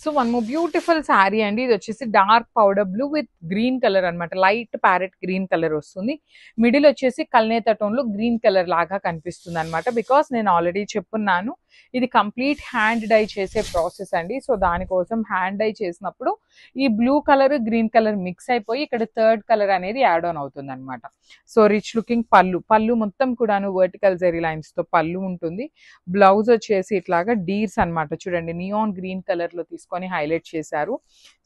So one more beautiful sari అండి. ఇది వచ్చేసి dark powder blue with green colour అనమాట. లైట్ ప్యారెట్ గ్రీన్ కలర్ వస్తుంది. మిడిల్ వచ్చేసి కల్నేత టోన్ లో గ్రీన్ కలర్ లాగా కనిపిస్తుంది అనమాట. బికాస్ నేను ఆల్రెడీ చెప్పున్నాను, ఇది కంప్లీట్ హ్యాండ్ డై చేసే ప్రాసెస్ అండి. సో దానికోసం హ్యాండ్ డై చేసినప్పుడు ఈ blue colour green colour mix అయిపోయి ఇక్కడ థర్డ్ కలర్ అనేది యాడ్ ఆన్ అవుతుంది అనమాట. సో రిచ్ లుకింగ్ పళ్ళు మొత్తం కూడాను వర్టికల్ జెరీ లైన్స్ తో పళ్ళు ఉంటుంది. బ్లౌజ్ వచ్చేసి ఇట్లాగా డీర్స్ అనమాట. చూడండి, నియాన్ గ్రీన్ కలర్ లో తీసుకొని హైలైట్ చేశారు.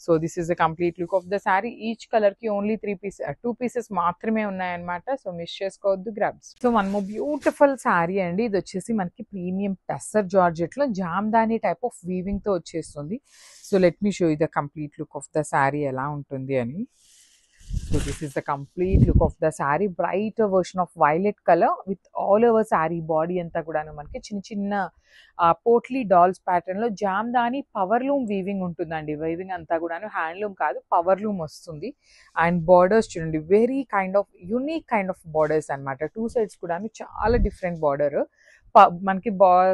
So this is the complete look of the sari. Each colour కి ఓన్లీ 2 పీసెస్ మాత్రమే ఉన్నాయన్నమాట. సో మిస్ చేసుకోవద్దు, grabs. So one more beautiful sari అండి. ఇది వచ్చేసి మనకి ప్రీమియం టస్సర్ జార్జెట్ లో జామ్దాని టైప్ ఆఫ్ వీవింగ్ తో వచ్చేస్తుంది. So let me show you the complete look of the sari ఎలా ఉంటుంది అని. So this is the complete look of the saree. Brighter version of violet color with all over saree body anta kudanu manaki chinna chinna portly dolls pattern lo jamdani power loom weaving untundandi. Weaving anta kudanu handloom kaadu, power loom vastundi. And borders chudandi, very kind of unique kind of borders anamata. Two sides kudanu chaala different border. మనకి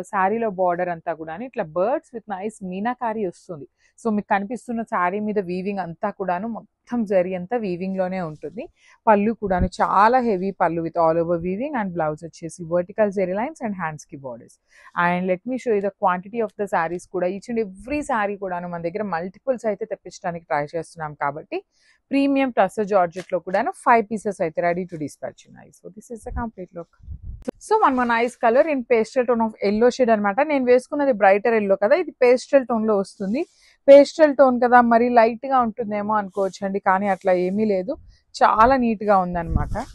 శారీలో border అంతా కూడా ఇట్లా birds with nice meenakari వస్తుంది. So మీకు కనిపిస్తున్న శారీ మీద weaving అంతా కూడాను మొత్తం జరీ అంతా వీవింగ్ లోనే ఉంటుంది. పళ్ళు కూడాను చాలా heavy pallu with all over weaving. And blouse వచ్చేసి vertical zari lines and hands కి borders. And let me show you the quantity of the saris కూడా. ఈచ్ అండ్ ఎవ్రీ శారీ కూడాను మన దగ్గర మల్టిపుల్స్ అయితే తెప్పించడానికి ట్రై చేస్తున్నాం కాబట్టి ప్రీమియం టస్సర్ జార్జెట్ లో కూడాను 5 పీసెస్ అయితే రెడీ టు డిస్పాచ్ ఉన్నాయి. So this is the complete look. So one more nice colour in pastel tone of yellow shade అనమాట. నేను వేసుకున్నది బ్రైటర్ ఎల్లో కదా, ఇది పేస్టల్ టోన్ లో వస్తుంది. పేస్టల్ టోన్ కదా, మరి లైట్ గా ఉంటుందేమో అనుకోవచ్చండి, కానీ అట్లా ఏమీ లేదు, చాలా నీట్ గా ఉందన్నమాట.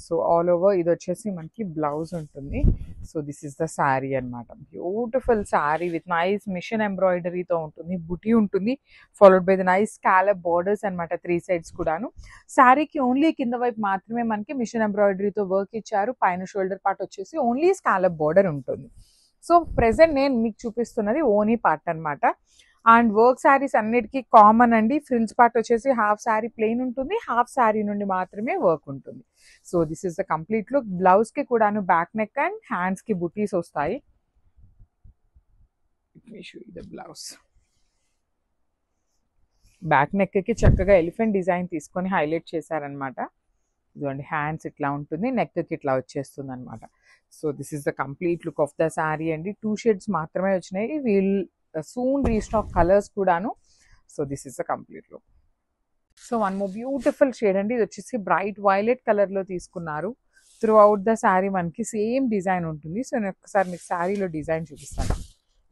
సో ఆల్ ఓవర్ ఇది వచ్చేసి మనకి బ్లౌజ్ ఉంటుంది. So this is the sari అనమాట. Beautiful sari with nice machine ఎంబ్రాయిడరీతో ఉంటుంది. బుటీ ఉంటుంది, followed by the nice scallop borders అనమాట 3 సైడ్స్ కూడాను. శారీకి ఓన్లీ కింద వైపు మాత్రమే మనకి మిషన్ ఎంబ్రాయిడరీతో వర్క్ ఇచ్చారు. పైన షోల్డర్ పార్ట్ వచ్చేసి ఓన్లీ స్కాలప్ బార్డర్ ఉంటుంది. సో ప్రెసెంట్ నేను మీకు చూపిస్తున్నది ఓనీ పార్ట్ అనమాట. అండ్ వర్క్ శారీస్ అన్నిటికీ కామన్ అండి. ఫ్రిల్స్ పార్ట్ వచ్చేసి హాఫ్ శారీ ప్లెయిన్ ఉంటుంది, హాఫ్ శారీ నుండి మాత్రమే వర్క్ ఉంటుంది. So this is the complete look. Blouse కి కూడాను బ్యాక్ నెక్ అండ్ హ్యాండ్స్ కి బుటీస్ వస్తాయి. బ్లౌజ్ బ్యాక్ నెక్ కి చక్కగా ఎలిఫెంట్ డిజైన్ తీసుకొని హైలైట్ చేశారనమాట. ఇదిగోండి, హ్యాండ్స్ ఇట్లా ఉంటుంది, నెక్ కి ఇట్లా వచ్చేస్తుంది అనమాట. So this is the complete look of the sari అండి. 2 షేడ్స్ మాత్రమే వచ్చినాయి. వీల్ సూన్ రీస్టాక్ కలర్స్ కూడాను. So this is the complete look. So one more beautiful shade అండి. ఇది వచ్చేసి బ్రైట్ వైలెట్ కలర్ లో తీసుకున్నారు. త్రూ అవుట్ ద శారీ మనకి సేమ్ డిజైన్ ఉంటుంది. సో నేను ఒకసారి మీకు శారీలో డిజైన్ చూపిస్తాను.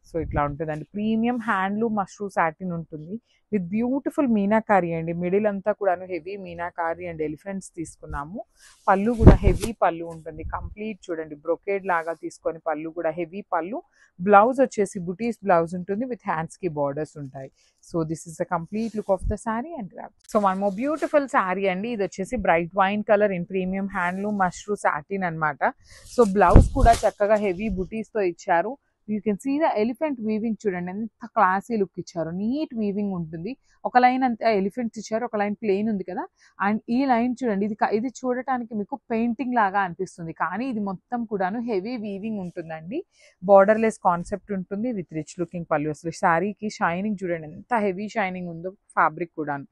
సో ఇట్లా ఉంటుందండి. ప్రీమియం హ్యాండ్లూమ్ మష్రూమ్ సాటిన్ ఉంటుంది విత్ బ్యూటిఫుల్ మీనాకారి అండి. మిడిల్ అంతా కూడా హెవీ మీనాకారి అండ్ ఎలిఫెంట్స్ తీసుకున్నాము. పళ్ళు కూడా హెవీ పళ్ళు ఉంటుంది. కంప్లీట్ చూడండి, బ్రొకేడ్ లాగా తీసుకొని పళ్ళు కూడా హెవీ పళ్ళు. బ్లౌజ్ వచ్చేసి బుటీస్ బ్లౌజ్ ఉంటుంది విత్ హ్యాండ్స్ కి బార్డర్స్ ఉంటాయి. So this is the complete look of the sari and grab. So one more beautiful sari అండి. ఇది వచ్చేసి bright wine colour in premium handloom mushroom satin అనమాట. సో బ్లౌజ్ కూడా చక్కగా హెవీ బుటీస్ తో ఇచ్చారు. You can see the elephant weaving. చూడండి ఎంత క్లాసీ లుక్ ఇచ్చారు. నీట్ వీవింగ్ ఉంటుంది. ఒక లైన్ అంతా ఎలిఫెంట్స్ ఇచ్చారు, ఒక లైన్ ప్లెయిన్ ఉంది కదా. అండ్ ఈ లైన్ చూడండి, ఇది చూడటానికి మీకు పెయింటింగ్ లాగా అనిపిస్తుంది, కానీ ఇది మొత్తం కూడాను హెవీ వీవింగ్ ఉంటుందండి. బార్డర్లెస్ కాన్సెప్ట్ ఉంటుంది విత్ రిచ్ లుకింగ్ పళ్ళు. అసలు శారీకి షైనింగ్ చూడండి ఎంత హెవీ షైనింగ్ ఉందో, ఫ్యాబ్రిక్ కూడాను.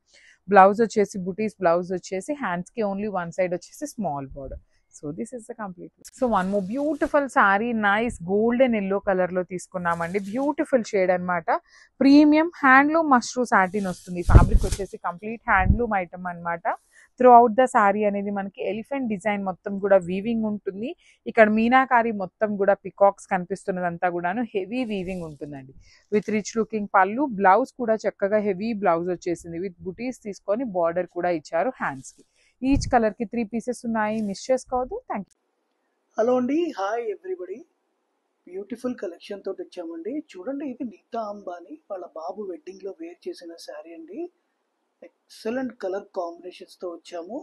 బ్లౌజ్ వచ్చేసి బుటీస్ బ్లౌజ్ వచ్చేసి హ్యాండ్స్ కి ఓన్లీ వన్ సైడ్ వచ్చేసి small border. So this is the complete. So one more beautiful sari nice golden yellow colour లో తీసుకున్నామండి. బ్యూటిఫుల్ షేడ్ అనమాట. ప్రీమియం హ్యాండ్లూమ్ మష్రూమ్ సాటిన్ వస్తుంది. ఫ్యాబ్రిక్ వచ్చేసి కంప్లీట్ హ్యాండ్లూమ్ ఐటమ్ అనమాట. త్రూ అవుట్ ద శారీ అనేది మనకి elephant design మొత్తం కూడా వీవింగ్ ఉంటుంది. ఇక్కడ మీనాకారి మొత్తం కూడా పికాక్స్ కనిపిస్తున్నదంతా కూడాను హెవీ వీవింగ్ ఉంటుందండి విత్ రిచ్ లుకింగ్ పళ్ళు. బ్లౌజ్ కూడా చక్కగా హెవీ బ్లౌజ్ వచ్చేసింది విత్ బుటీస్ తీసుకొని బార్డర్ కూడా ఇచ్చారు హ్యాండ్స్ కి. ఈచ్ కలర్ కి 3 పీసెస్ ఉన్నాయి, మిస్ చేసుకోవద్దు. Thank you. హలో అండి, హాయ్ ఎవ్రీబడి. బ్యూటిఫుల్ కలెక్షన్ తోటి వచ్చామండి. చూడండి, ఇది నీతా అంబానీ వాళ్ళ బాబు వెడ్డింగ్ లో వేర్ చేసిన శారీ అండి. ఎక్సలెంట్ కలర్ కాంబినేషన్స్ తో వచ్చాము.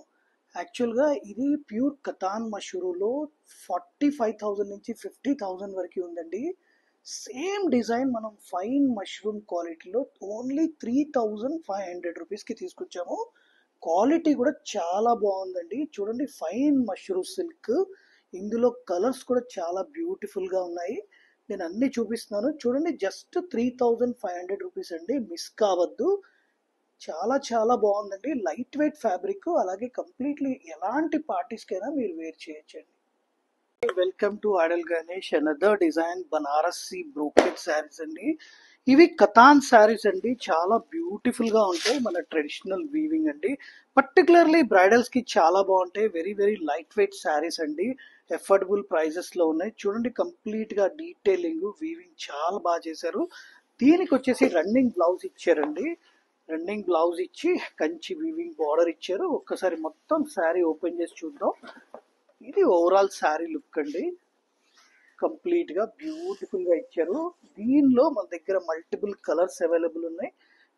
యాక్చువల్గా ఇది ప్యూర్ కతాన్ మష్రూలో 45,000 నుంచి 50,000 వరకు ఉందండి. సేమ్ డిజైన్ మనం ఫైన్ మష్రూమ్ క్వాలిటీలో ఓన్లీ 3,500 రూపీస్కి తీసుకొచ్చాము. క్వాలిటీ కూడా చాలా బాగుందండి. చూడండి, ఫైన్ మష్రూమ్ సిల్క్. ఇందులో కలర్స్ కూడా చాలా బ్యూటిఫుల్గా ఉన్నాయి. నేను అన్ని చూపిస్తున్నాను చూడండి. జస్ట్ 3500 రూపీస్ అండి, మిస్ కావద్దు. చాలా చాలా బాగుందండి. లైట్ వెయిట్ ఫ్యాబ్రిక్, అలాగే కంప్లీట్లీ ఎలాంటి పార్టీస్కైనా మీరు వేర్ చేయొచ్చండి. Welcome to Adal Ganesh, another design Banarasi brocade saris అండి. ఇవి కతాన్ శారీస్ అండి, చాలా బ్యూటిఫుల్ గా ఉంటాయి. మన ట్రెడిషనల్ వీవింగ్ అండి, పర్టికులర్లీ బ్రైడల్స్ కి చాలా బాగుంటాయి. Very very light weight saris అండి, అఫోర్డబుల్ ప్రైజెస్ లో ఉన్నాయి. చూడండి కంప్లీట్ గా డీటెయిలింగ్ వీవింగ్ చాలా బాగా చేశారు. దీనికి వచ్చేసి రన్నింగ్ బ్లౌజ్ ఇచ్చారండి. రన్నింగ్ బ్లౌజ్ ఇచ్చి కంచి వీవింగ్ బార్డర్ ఇచ్చారు. ఒక్కసారి మొత్తం శారీ ఓపెన్ చేసి చూద్దాం. ఇది ఓవరాల్ శారీ లుక్ అండి, కంప్లీట్ గా బ్యూటిఫుల్ గా ఇచ్చారు. దీనిలో మన దగ్గర మల్టిపుల్ కలర్స్ అవైలబుల్ ఉన్నాయి,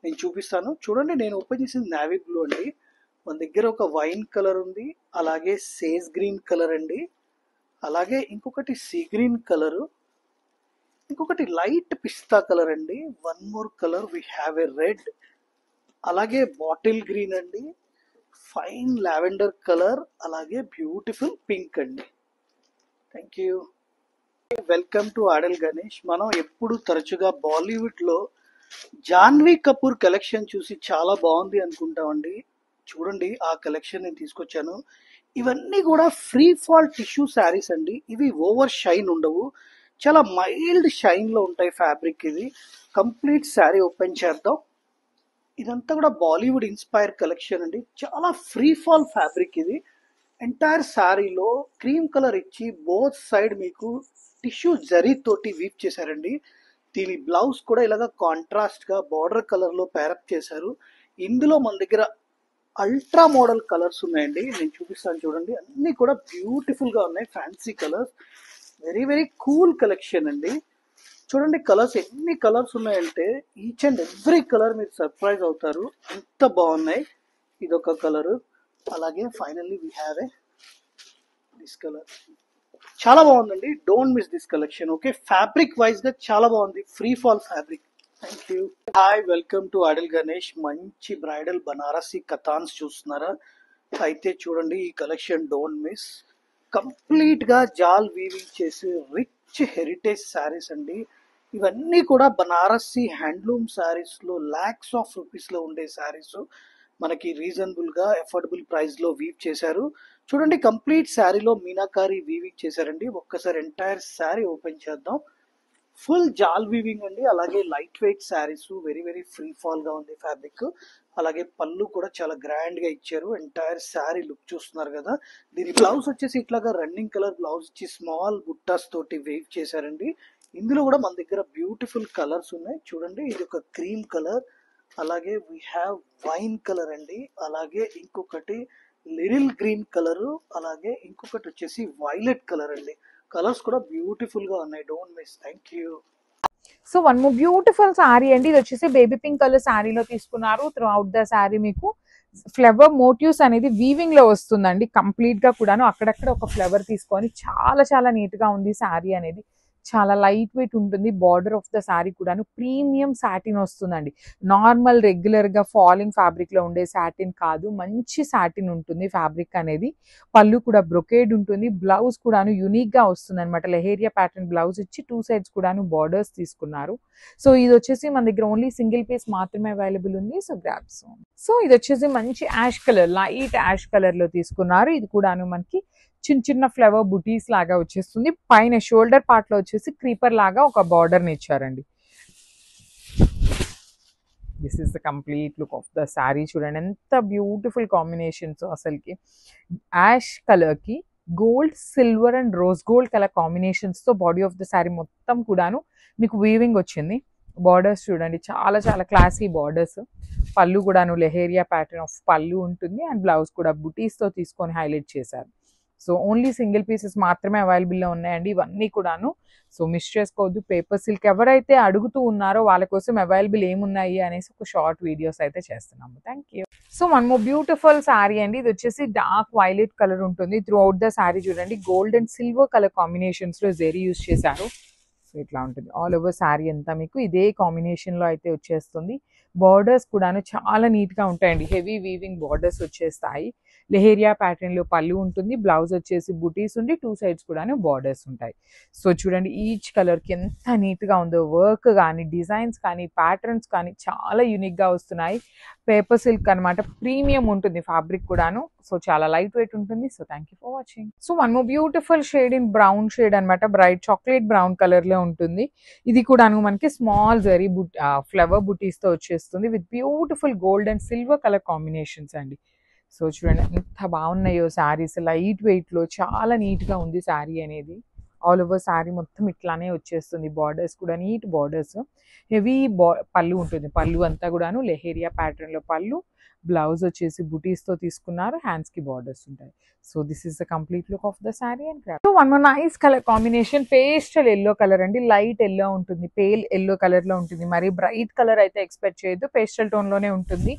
నేను చూపిస్తాను. చూడండి, నేను ఓపెన్ చేసింది నావీ బ్లూ అండి. మన దగ్గర ఒక వైన్ కలర్ ఉంది, అలాగే సేజ్ గ్రీన్ కలర్ అండి, అలాగే ఇంకొకటి సీ గ్రీన్ కలర్, ఇంకొకటి లైట్ పిస్తా కలర్ అండి. One more colour we have a red, అలాగే బాటిల్ గ్రీన్ అండి, ఫైన్ లావెండర్ కలర్, అలాగే బ్యూటిఫుల్ పింక్ అండి. Thank you. Welcome to Adal Ganesh. మనం ఎప్పుడు తరచుగా బాలీవుడ్ లో జాన్వీ కపూర్ కలెక్షన్ చూసి చాలా బాగుంది అనుకుంటామండి. చూడండి ఆ కలెక్షన్ నేను తీసుకొచ్చాను. ఇవన్నీ కూడా ఫ్రీ ఫాల్ టిష్యూ శారీస్ అండి. ఇవి ఓవర్ షైన్ ఉండవు, చాలా మైల్డ్ షైన్ లో ఉంటాయి ఫ్యాబ్రిక్. ఇది కంప్లీట్ శారీ ఓపెన్ చేద్దాం. ఇదంతా కూడా బాలీవుడ్ ఇన్స్పైర్ కలెక్షన్ అండి, చాలా ఫ్రీ ఫాల్ ఫ్యాబ్రిక్. ఇది ఎంటైర్ శారీలో క్రీమ్ కలర్ ఇచ్చి బోత్ సైడ్ మీకు టిష్యూ జరీ తోటి వీప్ చేశారండి. దీని బ్లౌజ్ కూడా ఇలాగ కాంట్రాస్ట్ గా బార్డర్ కలర్ లో పేరప్ చేశారు. ఇందులో మన దగ్గర అల్ట్రా మోడల్ కలర్స్ ఉన్నాయండి, నేను చూపిస్తాను చూడండి. అన్ని కూడా బ్యూటిఫుల్ గా ఉన్నాయి, fancy colours, very very cool collection అండి. చూడండి కలర్స్ ఎన్ని కలర్స్ ఉన్నాయంటే ఈచ్ అండ్ ఎవ్రీ కలర్ మీరు సర్ప్రైజ్ అవుతారు, ఎంత బాగున్నాయి. ఇదొక కలర్, అలాగే finally we have a this colour, చాలా బాగుందండి. Don't miss this collection. Okay, fabric wise గా చాలా బాగుంది, free fall fabric. Thank you. Hi, welcome to Adal Ganesh. మంచి బ్రైడల్ బనారసి కతాన్స్ చూస్తున్నారా? అయితే చూడండి ఈ కలెక్షన్ డోంట్ మిస్. కంప్లీట్ గా జాల్ వీవింగ్ చేసి రిచ్ హెరిటేజ్ శారీస్ అండి. ఇవన్నీ కూడా బనారసి హ్యాండ్లూమ్ శారీస్ లో లాక్స్ ఆఫ్ రూపీస్ లో ఉండే శారీస్ మనకి రీజనబుల్ గా అఫోర్డబుల్ ప్రైస్ లో వీవ్ చేశారు. చూడండి కంప్లీట్ శారీలో మీనాకారి వీవింగ్ చేశారండి. ఒక్కసారి ఎంటైర్ శారీ ఓపెన్ చేద్దాం. ఫుల్ జాల్ వీవింగ్ అండి, అలాగే light weight saris, very very free fall గా ఉంది ఫ్యాబ్రిక్. అలాగే పళ్ళు కూడా చాలా గ్రాండ్ గా ఇచ్చారు. ఎంటైర్ శారీ లుక్ చూస్తున్నారు కదా. దీని బ్లౌజ్ వచ్చేసి ఇట్లాగా రన్నింగ్ కలర్ బ్లౌజ్ ఇచ్చి స్మాల్ బుట్టాస్ తోటి వేవ్ చేశారండి. ఇందులో కూడా మన దగ్గర బ్యూటిఫుల్ కలర్స్ ఉన్నాయి. చూడండి ఇది ఒక క్రీమ్ కలర్, అలాగే వీ హ్యావ్ వైన్ కలర్ అండి, అలాగే ఇంకొకటి లిరిల్ గ్రీన్ కలర్, అలాగే ఇంకొకటి వచ్చేసి వైలెట్ కలర్ అండి. కలర్స్ కూడా బ్యూటిఫుల్ గా ఉన్నాయి, don't miss. Thank you. So one more beautiful sari అండి. ఇది వచ్చేసి బేబీ పింక్ కలర్ శారీలో తీసుకున్నారు. త్రూ అవుట్ ద శారీ మీకు ఫ్లవర్ మోటివ్స్ అనేది వీవింగ్ లో వస్తుందండి. కంప్లీట్ గా కూడాను అక్కడక్కడ ఒక ఫ్లవర్ తీసుకొని చాలా చాలా నీట్ గా ఉంది శారీ అనేది. చాలా లైట్ వెయిట్ ఉంటుంది. బార్డర్ ఆఫ్ ద శారీ కూడాను ప్రీమియం సాటిన్ వస్తుందండి. నార్మల్ రెగ్యులర్ గా ఫాలింగ్ ఫ్యాబ్రిక్ లో ఉండే సాటిన్ కాదు, మంచి సాటిన్ ఉంటుంది ఫ్యాబ్రిక్ అనేది. పళ్ళు కూడా బ్రొకేడ్ ఉంటుంది. బ్లౌజ్ కూడాను యూనిక్ గా వస్తుంది అనమాట. లెహేరియా ప్యాటర్న్ బ్లౌజ్ ఇచ్చి టూ సైడ్స్ కూడాను బార్డర్స్ తీసుకున్నారు. సో ఇది వచ్చేసి మన దగ్గర ఓన్లీ సింగిల్ పీస్ మాత్రమే అవైలబుల్ ఉంది. So grabs. సో ఇది వచ్చేసి మంచి ash colour, light ash colour లో తీసుకున్నారు. ఇది కూడాను మనకి చిన్న చిన్న ఫ్లవర్ బుటీస్ లాగా వచ్చేస్తుంది. పైన షోల్డర్ పార్ట్ లో వచ్చేసి క్రీపర్ లాగా ఒక బార్డర్ ని ఇచ్చారండి. This is the complete look of the sari. చూడండి ఎంత బ్యూటిఫుల్ కాంబినేషన్స్. అసలుకి యాష్ కలర్ కి gold, silver and rose gold colour combinations తో బాడీ ఆఫ్ ద శారీ మొత్తం కూడాను మీకు వీవింగ్ వచ్చింది. బార్డర్స్ చూడండి చాలా చాలా క్లాసీ బార్డర్స్. పళ్ళు కూడాను లెహేరియా ప్యాటర్న్ ఆఫ్ పళ్ళు ఉంటుంది, అండ్ బ్లౌజ్ కూడా బుటీస్ తో తీసుకొని హైలైట్ చేశారు. సో ఓన్లీ సింగిల్ పీసెస్ మాత్రమే అవైలబుల్లో ఉన్నాయండి ఇవన్నీ కూడాను. సో మిస్ చేసుకోవద్దు. పేపర్ సిల్క్ ఎవరైతే అడుగుతూ ఉన్నారో వాళ్ళ కోసం అవైలబుల్ ఏమున్నాయి అనేసి ఒక షార్ట్ వీడియోస్ అయితే చేస్తున్నాము. Thank you. So one more beautiful sari అండి. ఇది వచ్చేసి డార్క్ వైలెట్ కలర్ ఉంటుంది. త్రూ అవుట్ ద శారీ చూడండి gold and silver colour combinations లో జెరీ యూస్ చేశారు. సో ఇట్లా ఉంటుంది ఆల్ ఓవర్ శారీ అంతా మీకు ఇదే కాంబినేషన్లో అయితే వచ్చేస్తుంది. బార్డర్స్ కూడాను చాలా నీట్గా ఉంటాయండి, హెవీ వీవింగ్ బార్డర్స్ వచ్చేస్తాయి. లెహేరియా ప్యాటర్న్లో పళ్ళు ఉంటుంది, బ్లౌజ్ వచ్చేసి బుటీస్ ఉండి 2 సైడ్స్ కూడాను బార్డర్స్ ఉంటాయి. సో చూడండి ఈచ్ కలర్కి ఎంత నీట్గా ఉందో, వర్క్ కానీ డిజైన్స్ కానీ ప్యాటర్న్స్ కానీ చాలా యూనిక్గా వస్తున్నాయి. పేపర్ సిల్క్ అనమాట, ప్రీమియం ఉంటుంది ఫ్యాబ్రిక్ కూడాను. సో చాలా లైట్ వెయిట్ ఉంటుంది. So thank you for watching. So one more beautiful shade in brown shade అనమాట, బ్రైట్ చాక్లెట్ బ్రౌన్ కలర్ లో ఉంటుంది. ఇది కూడాను మనకి స్మాల్ జరీ ఫ్లవర్ బుటీస్ తో వచ్చేస్తుంది with beautiful gold and silver colour combinations అండి. సో చూడండి ఎంత బాగున్నాయో శారీస్, లైట్ వెయిట్ లో చాలా నీట్ గా ఉంది శారీ అనేది. ఆల్ ఓవర్ శారీ మొత్తం ఇట్లానే వచ్చేస్తుంది, బార్డర్స్ కూడా నీట్ బార్డర్స్, హెవీ పళ్ళు ఉంటుంది. పళ్ళు అంతా కూడాను లెహేరియా ప్యాటర్న్ లో పళ్ళు, బ్లౌజ్ వచ్చేసి బుటీస్ తో తీసుకున్నారు, హ్యాండ్స్ కి బార్డర్స్ ఉంటాయి. So this is the complete look of the sari and craft. So one more nice colour combination, pastel yellow colour అండి, లైట్ ఎల్లో ఉంటుంది, పేల్ ఎల్లో కలర్ లో ఉంటుంది. మరి బ్రైట్ కలర్ అయితే ఎక్స్పెక్ట్ చేయొద్దు, పేస్టల్ టోన్ లోనే ఉంటుంది.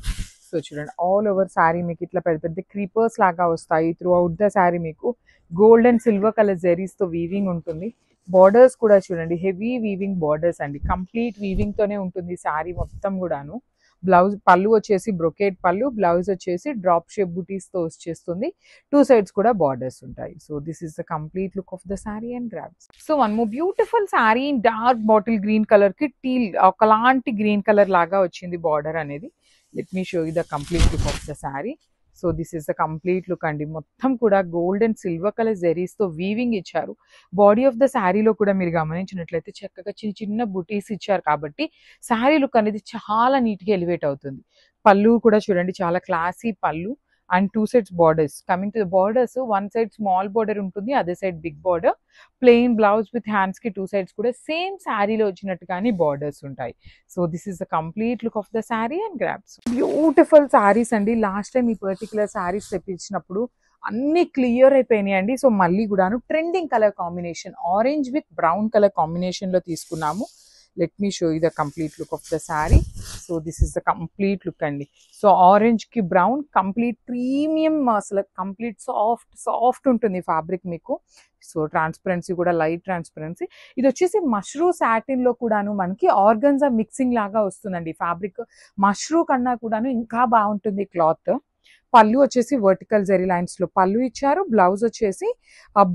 సో చూడండి ఆల్ ఓవర్ శారీ మీకు ఇట్లా పెద్ద పెద్ద క్రీపర్స్ లాగా వస్తాయి. త్రూ అవుట్ ద శారీ మీకు gold and silver colour zaris తో వీవింగ్ ఉంటుంది. బార్డర్స్ కూడా చూడండి హెవీ వీవింగ్ బార్డర్స్ అండి, కంప్లీట్ వీవింగ్ తోనే ఉంటుంది శారీ మొత్తం కూడాను. బ్లౌజ్ పళ్ళు వచ్చేసి బ్రొకేట్ పళ్ళు, బ్లౌజ్ వచ్చేసి డ్రాప్ షేప్ బుటీస్ తో వచ్చేస్తుంది, 2 సైడ్స్ కూడా బార్డర్స్ ఉంటాయి. So this is the complete look of the sari and grabs. So one more beautiful sari in dark bottle green colour కి టీల్ ఒకలాంటి గ్రీన్ కలర్ లాగా వచ్చింది బార్డర్ అనేది. Let me show you the complete look of the sari. So this is the complete look అండి, మొత్తం కూడా gold and silver colour zaris తో weaving ఇచ్చారు. బాడీ ఆఫ్ ద శారీలో కూడా మీరు గమనించినట్లయితే చక్కగా చిన్న చిన్న బుటీస్ ఇచ్చారు కాబట్టి శారీ లుక్ అనేది చాలా నీట్గా ఎలివేట్ అవుతుంది. పళ్ళు కూడా చూడండి చాలా క్లాసీ పళ్ళు and 2 sides borders. Coming to the borders, 1 side small border ఉంటుంది, అదే side big border. Plain blouse with hands కి 2 సైడ్స్ కూడా సేమ్ శారీలో వచ్చినట్టుగానే బార్డర్స్ ఉంటాయి. So this is the complete look of the sari and grabs. Beautiful saris అండి. Last time ఈ particular saris తెప్పించినప్పుడు అన్ని క్లియర్ అయిపోయినాయండి. సో మళ్ళీ కూడాను trending colour combination orange with brown colour combination లో తీసుకున్నాము. Let me show you the complete look of the sari. So this is the complete look అండి. సో ఆరెంజ్ కి బ్రౌన్, కంప్లీట్ ప్రీమియం, అసలు కంప్లీట్ సాఫ్ట్ ఉంటుంది fabric మీకు. So transparency కూడా light transparency. ఇది వచ్చేసి మష్రూ సాటిన్ లో కూడాను మనకి ఆర్గన్జా మిక్సింగ్ లాగా వస్తుందండి ఫ్యాబ్రిక్. మష్రూ కన్నా కూడాను ఇంకా బాగుంటుంది క్లాత్. పళ్ళు వచ్చేసి వర్టికల్ జెరీ లైన్స్ లో పళ్ళు ఇచ్చారు, బ్లౌజ్ వచ్చేసి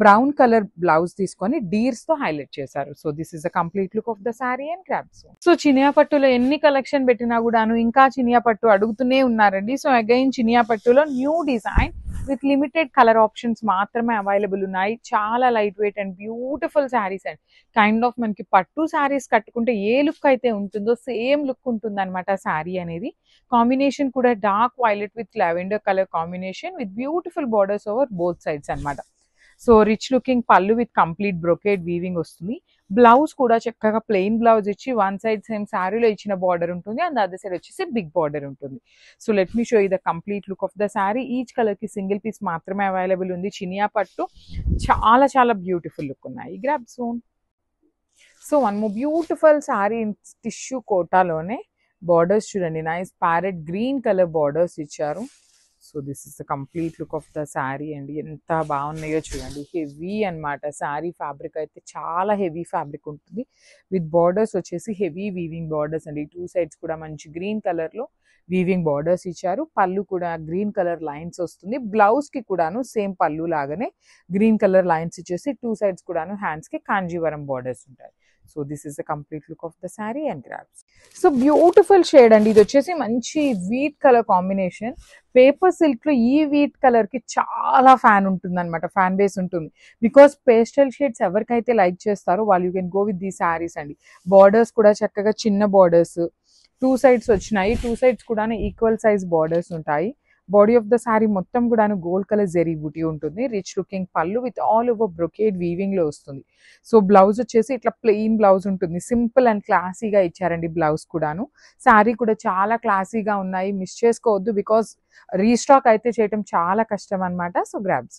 బ్రౌన్ కలర్ బ్లౌజ్ తీసుకొని డీర్స్ తో హైలైట్ చేశారు. So this is the complete look of the sari and crabs. So Chiniya పట్టులో ఎన్ని కలెక్షన్ పెట్టినా కూడాను ఇంకా చినియా పట్టు అడుగుతూనే ఉన్నారండి. సో అగైన్ చినియా పట్టులో new design with limited colour options మాత్రమే అవైలబుల్ ఉన్నాయి. చాలా light weight and beautiful saris and kind of మనకి పట్టు శారీస్ కట్టుకుంటే ఏ లుక్ అయితే ఉంటుందో సేమ్ లుక్ ఉంటుంది అనమాట శారీ అనేది. కాంబినేషన్ కూడా dark violet with lavender colour combination with beautiful borders over both sides అనమాట. సో రిచ్ లుకింగ్ పళ్ళు విత్ కంప్లీట్ బ్రొకేడ్ వీవింగ్ వస్తుంది. బ్లౌజ్ కూడా చక్కగా ప్లెయిన్ బ్లౌజ్ ఇచ్చి 1 సైడ్ సేమ్ శారీలో ఇచ్చిన బార్డర్ ఉంటుంది అండ్ అదర్ సైడ్ వచ్చేసి బిగ్ బార్డర్ ఉంటుంది. So let me show you the complete look of the sari. Each colour కి సింగిల్ పీస్ మాత్రమే అవైలబుల్ ఉంది. చినియా పట్టు చాలా చాలా బ్యూటిఫుల్ లుక్ ఉన్నాయి. Grab soon. So one more beautiful sari in tissue కోటాలోనే బార్డర్స్ చూడండి, nice parrot green colour borders ఇచ్చారు. So this is the complete look of the sari అండి, ఎంత బాగున్నాయో చూడండి. హెవీ అనమాట శారీ ఫ్యాబ్రిక్ అయితే చాలా హెవీ ఫ్యాబ్రిక్ ఉంటుంది విత్ బార్డర్స్ వచ్చేసి హెవీ వీవింగ్ బార్డర్స్ అండి. 2 సైడ్స్ కూడా మంచి గ్రీన్ కలర్ లో వీవింగ్ బార్డర్స్ ఇచ్చారు. పళ్ళు కూడా గ్రీన్ కలర్ లైన్స్ వస్తుంది. బ్లౌజ్ కి కూడాను సేమ్ పళ్ళు లాగానే గ్రీన్ కలర్ లైన్స్ ఇచ్చేసి 2 సైడ్స్ కూడాను హ్యాండ్స్ కి కాంజీవరం బార్డర్స్ ఉంటాయి. So this is the complete look of the sari and grabs. So beautiful shade అండి, ఇది వచ్చేసి మంచి wheat colour combination. Paper silk లో ఈ వీట్ కలర్ కి చాలా ఫ్యాన్ ఉంటుంది అనమాట, ఫ్యాన్ బేస్ ఉంటుంది. బికాస్ పేస్టల్ షేడ్స్ ఎవరికైతే లైక్ చేస్తారో వాళ్ళు యూ కెన్ గో విత్ దీ శారీస్ అండి. బార్డర్స్ కూడా చక్కగా చిన్న బార్డర్స్ 2 సైడ్స్ వచ్చినాయి. 2 సైడ్స్ కూడా ఈక్వల్ సైజ్ బార్డర్స్ ఉంటాయి. బాడీ ఆఫ్ ద శారీ మొత్తం కూడా గోల్డ్ కలర్ జెరీ బుటీ ఉంటుంది. రిచ్ లుకింగ్ పళ్ళు with all over brocade weaving లో వస్తుంది. సో బ్లౌజ్ వచ్చేసి ఇట్లా ప్లెయిన్ బ్లౌజ్ ఉంటుంది. సింపుల్ అండ్ క్లాసీగా ఇచ్చారండి బ్లౌజ్ కూడాను. శారీ కూడా చాలా క్లాసీగా ఉన్నాయి, మిస్ చేసుకోవద్దు బికాస్ రీస్టాక్ అయితే చేయటం చాలా కష్టం అనమాట. So grabs.